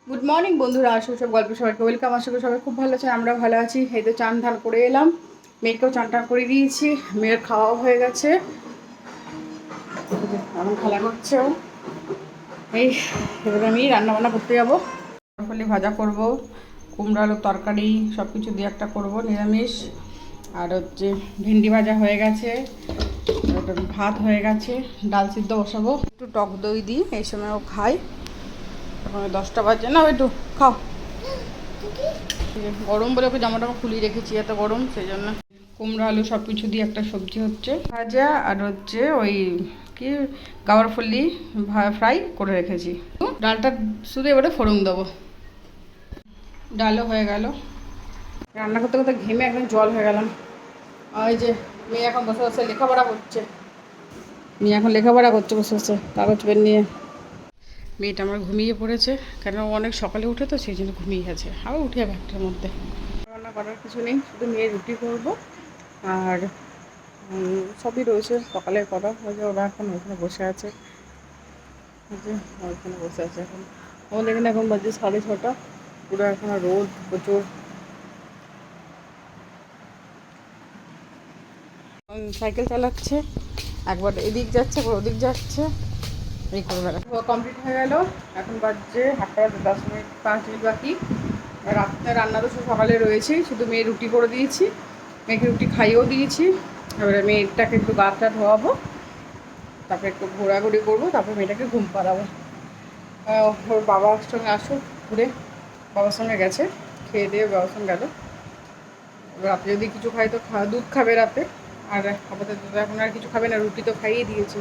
Good morning বন্ধুরা, আসো সব গল্প সবাইকে ওয়েলকাম। আশা করি সবাই খুব ভালো আছে, আমরা ভালো আছি। এই তো চান ধান করে এলাম, মেয়েকেও চান টান করে দিয়েছি, মেয়ের খাওয়াও হয়ে গেছে, এখন খেলা করছেও। এই এবার আমি রান্নাবান্না করতে যাবো, ফলি ভাজা করব, কুমড়ো আলুর তরকারি সব কিছু দিয়ে একটা করব নিরামিষ। আর হচ্ছে ভেন্ডি ভাজা হয়ে গেছে, ভাত হয়ে গেছে, ডাল সিদ্ধ বসাবো, একটু টক দই দিই, এই সময়ও খাই। এখন 10টা বাজে না, একটু খাও। গরম বলে ওকে জামা টামা খুলিয়ে রেখেছি, এত গরম সেই জন্য। কুমড়ো আলু সব কিছু দিয়ে একটা সবজি হচ্ছে, ভাজা আর হচ্ছে ওই কি গাওয়ার ফুলি ফ্রাই করে রেখেছি। ডালটা শুধু এবারে ফোড়ন দেবো, ডালও হয়ে গেল। রান্না করতে করতে ঘেমে একদম জল হয়ে গেলাম। ওই যে মেয়ে এখন বসে বসে লেখাপড়া করছে, বসে বসে কাগজ পেন নিয়ে। মেয়েটা আমার ঘুমিয়ে পড়েছে, কারণ অনেক সকালে উঠে তো সেই জন্য ঘুমিয়ে গেছে, আবার উঠে যাবে একটার মধ্যে। রান্না করার কিছু নেই, শুধু মেয়ে রুটি করবো আর সবই রয়েছে সকালের করা। ওই যে ওরা এখন ওইখানে বসে আছে, ওইখানে বসে আছে এখন। আমাদের এখানে এখন বাজে 6:30, পুরো এখন রোদ প্রচুর। সাইকেল চালাচ্ছে, একবার এদিক যাচ্ছে একবার ওদিক যাচ্ছে, এই করে বেড়া। কমপ্লিট হয়ে গেল, এখন বাজছে 8টা, 10 মিনিট 5 মিনিট বাকি। রাত্রে রান্না তো সকালে রয়েছে, শুধু মেয়ে রুটি করে দিয়েছি, মেয়েকে রুটি খাইয়েও দিয়েছি। এবারে মেয়েটাকে একটু গাটা ধোয়াবো, তারপরে একটু ঘোরাঘুরি করবো, তারপরে মেয়েটাকে ঘুম পাড়াবো। ওর বাবার সঙ্গে আসুক ঘুরে, বাবার সঙ্গে গেছে, খেয়ে দিয়ে বাবার সঙ্গে গেলো। রাতে যদি কিছু খাই তো দুধ খাবে রাতে, আর আপাতত এখন আর কিছু খাবে না, রুটি তো খাইয়ে দিয়েছি।